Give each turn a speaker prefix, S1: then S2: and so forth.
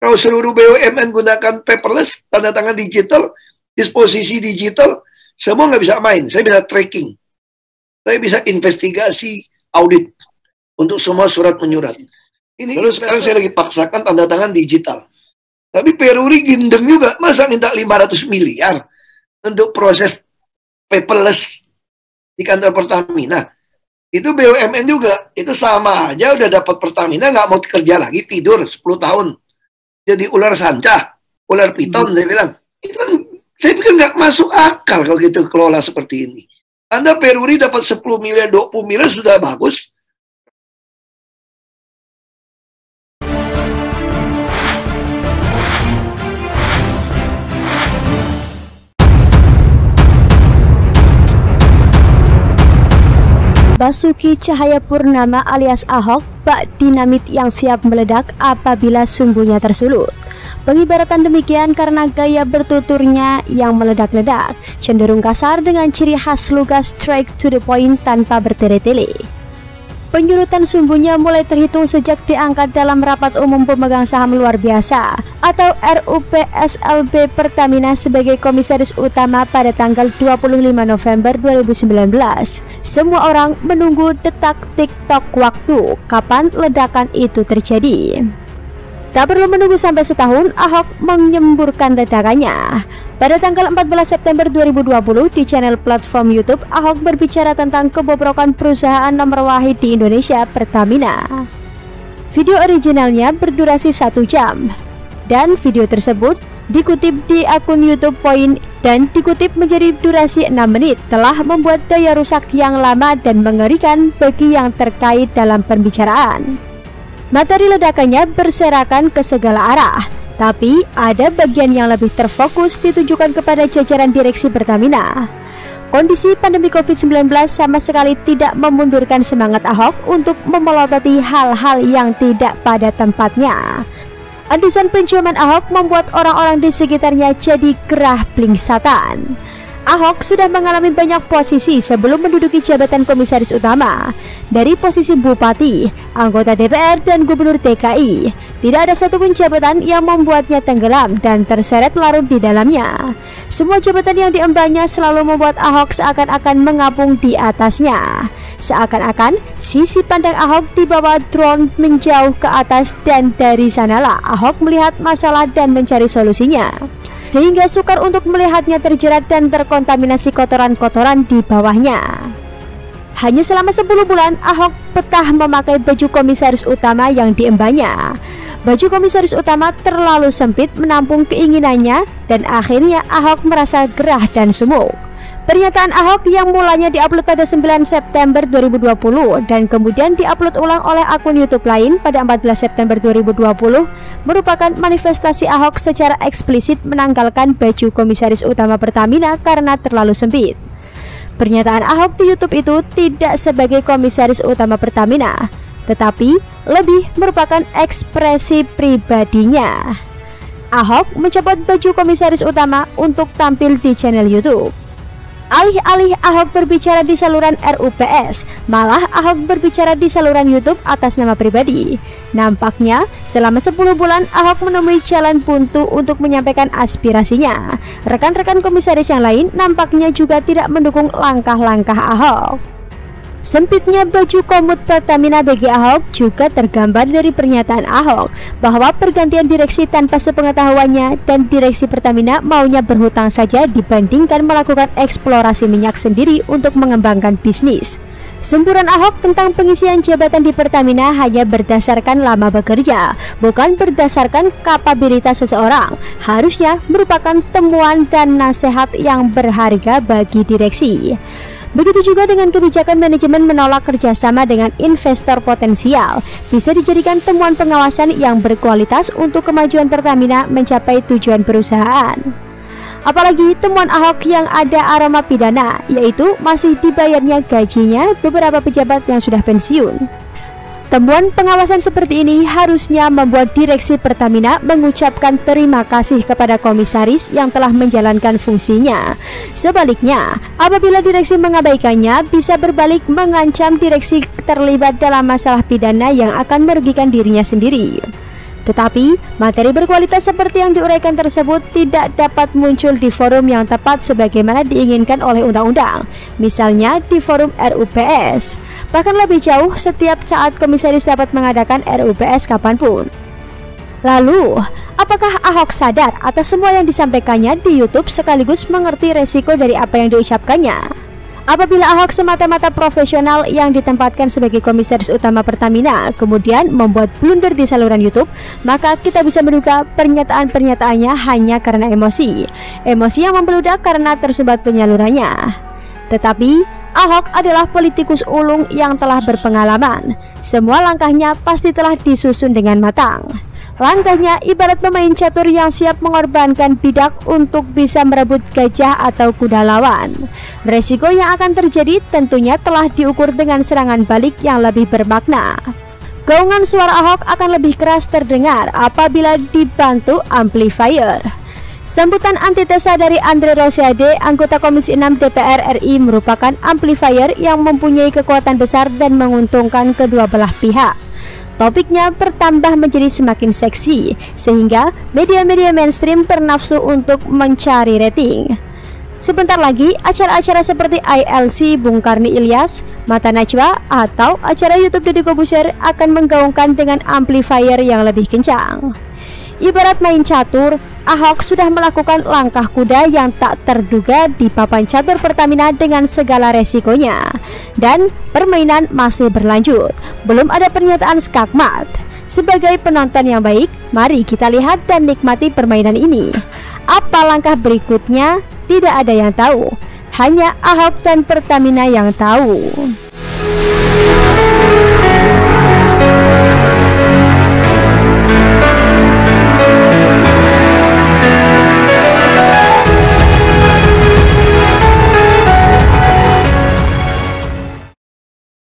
S1: Kalau seluruh BUMN gunakan paperless, tanda tangan digital, disposisi digital, semua nggak bisa main. Saya bisa tracking, saya bisa investigasi, audit untuk semua surat menyurat. Ini lalu sekarang saya lagi paksakan tanda tangan digital. Tapi Peruri gendeng juga, masa minta 500 miliar untuk proses paperless di kantor Pertamina. Itu BUMN juga, itu sama aja udah dapat Pertamina, nggak mau kerja lagi, tidur 10 tahun. Jadi ular sanca, ular piton, saya bilang. Itu kan, saya pikir nggak masuk akal kalau gitu kelola seperti ini. Anda Peruri dapat 10 miliar, 20 miliar sudah bagus.
S2: Basuki Cahayapurnama alias Ahok, bak dinamit yang siap meledak apabila sumbunya tersulut. Pengibaratan demikian karena gaya bertuturnya yang meledak-ledak, cenderung kasar dengan ciri khas lugas straight to the point tanpa bertele-tele. Penyurutan sumbunya mulai terhitung sejak diangkat dalam rapat umum pemegang saham luar biasa atau RUPSLB Pertamina sebagai komisaris utama pada tanggal 25 November 2019. Semua orang menunggu detak TikTok waktu kapan ledakan itu terjadi. Tak perlu menunggu sampai setahun, Ahok menyemburkan ledakannya. Pada tanggal 14 September 2020 di channel platform YouTube, Ahok berbicara tentang kebobrokan perusahaan nomor wahid di Indonesia, Pertamina. Video originalnya berdurasi 1 jam, dan video tersebut dikutip di akun YouTube Point dan dikutip menjadi durasi 6 menit telah membuat daya rusak yang lama dan mengerikan bagi yang terkait dalam pembicaraan. Materi ledakannya berserakan ke segala arah, tapi ada bagian yang lebih terfokus ditujukan kepada jajaran direksi Pertamina. Kondisi pandemi COVID-19 sama sekali tidak memundurkan semangat Ahok untuk memelototi hal-hal yang tidak pada tempatnya. Endusan penciuman Ahok membuat orang-orang di sekitarnya jadi gerah blingsatan. Ahok sudah mengalami banyak posisi sebelum menduduki jabatan komisaris utama, dari posisi bupati, anggota DPR, dan gubernur DKI. Tidak ada satupun jabatan yang membuatnya tenggelam dan terseret larut di dalamnya. Semua jabatan yang diembannya selalu membuat Ahok seakan-akan mengapung di atasnya. Seakan-akan sisi pandang Ahok di bawah drone menjauh ke atas, dan dari sanalah Ahok melihat masalah dan mencari solusinya. Sehingga sukar untuk melihatnya terjerat dan terkontaminasi kotoran-kotoran di bawahnya. Hanya selama 10 bulan, Ahok betah memakai baju komisaris utama yang diembannya. Baju komisaris utama terlalu sempit menampung keinginannya, dan akhirnya Ahok merasa gerah dan sumuk. Pernyataan Ahok yang mulanya diupload pada 9 September 2020 dan kemudian diupload ulang oleh akun YouTube lain pada 14 September 2020 merupakan manifestasi Ahok secara eksplisit menanggalkan baju komisaris utama Pertamina karena terlalu sempit. Pernyataan Ahok di YouTube itu tidak sebagai komisaris utama Pertamina, tetapi lebih merupakan ekspresi pribadinya. Ahok mencopot baju komisaris utama untuk tampil di channel YouTube. Alih-alih Ahok berbicara di saluran RUPS, malah Ahok berbicara di saluran YouTube atas nama pribadi. Nampaknya selama 10 bulan Ahok menemui jalan buntu untuk menyampaikan aspirasinya. Rekan-rekan komisaris yang lain nampaknya juga tidak mendukung langkah-langkah Ahok. Sempitnya baju komut Pertamina bagi Ahok juga tergambar dari pernyataan Ahok bahwa pergantian direksi tanpa sepengetahuannya dan direksi Pertamina maunya berhutang saja dibandingkan melakukan eksplorasi minyak sendiri untuk mengembangkan bisnis. Semburan Ahok tentang pengisian jabatan di Pertamina hanya berdasarkan lama bekerja, bukan berdasarkan kapabilitas seseorang. Harusnya merupakan temuan dan nasihat yang berharga bagi direksi. Begitu juga dengan kebijakan manajemen menolak kerjasama dengan investor potensial, bisa dijadikan temuan pengawasan yang berkualitas untuk kemajuan Pertamina mencapai tujuan perusahaan. Apalagi temuan Ahok yang ada aroma pidana, yaitu masih dibayarnya gajinya beberapa pejabat yang sudah pensiun. Temuan pengawasan seperti ini harusnya membuat direksi Pertamina mengucapkan terima kasih kepada komisaris yang telah menjalankan fungsinya. Sebaliknya, apabila direksi mengabaikannya, bisa berbalik mengancam direksi terlibat dalam masalah pidana yang akan merugikan dirinya sendiri. Tetapi, materi berkualitas seperti yang diuraikan tersebut tidak dapat muncul di forum yang tepat sebagaimana diinginkan oleh undang-undang, misalnya di forum RUPS. Bahkan lebih jauh, setiap saat komisaris dapat mengadakan RUPS kapanpun. Lalu, apakah Ahok sadar atas semua yang disampaikannya di YouTube sekaligus mengerti resiko dari apa yang diucapkannya? Apabila Ahok semata-mata profesional yang ditempatkan sebagai komisaris utama Pertamina kemudian membuat blunder di saluran YouTube, maka kita bisa menduga pernyataan-pernyataannya hanya karena emosi yang membeludak karena tersumbat penyalurannya. Tetapi Ahok adalah politikus ulung yang telah berpengalaman. Semua langkahnya pasti telah disusun dengan matang. Langkahnya ibarat pemain catur yang siap mengorbankan bidak untuk bisa merebut gajah atau kuda lawan. Resiko yang akan terjadi tentunya telah diukur dengan serangan balik yang lebih bermakna. Gaungan suara Ahok akan lebih keras terdengar apabila dibantu amplifier. Sambutan antitesa dari Andre Rosiade, anggota Komisi 6 DPR RI, merupakan amplifier yang mempunyai kekuatan besar dan menguntungkan kedua belah pihak. Topiknya bertambah menjadi semakin seksi, sehingga media-media mainstream bernafsu untuk mencari rating. Sebentar lagi, acara-acara seperti ILC Bung Karni Ilyas, Mata Najwa, atau acara YouTube Deddy Corbuzier akan menggaungkan dengan amplifier yang lebih kencang. Ibarat main catur, Ahok sudah melakukan langkah kuda yang tak terduga di papan catur Pertamina dengan segala resikonya. Dan permainan masih berlanjut, belum ada pernyataan skakmat. Sebagai penonton yang baik, mari kita lihat dan nikmati permainan ini. Apa langkah berikutnya? Tidak ada yang tahu, hanya Ahok dan Pertamina yang tahu.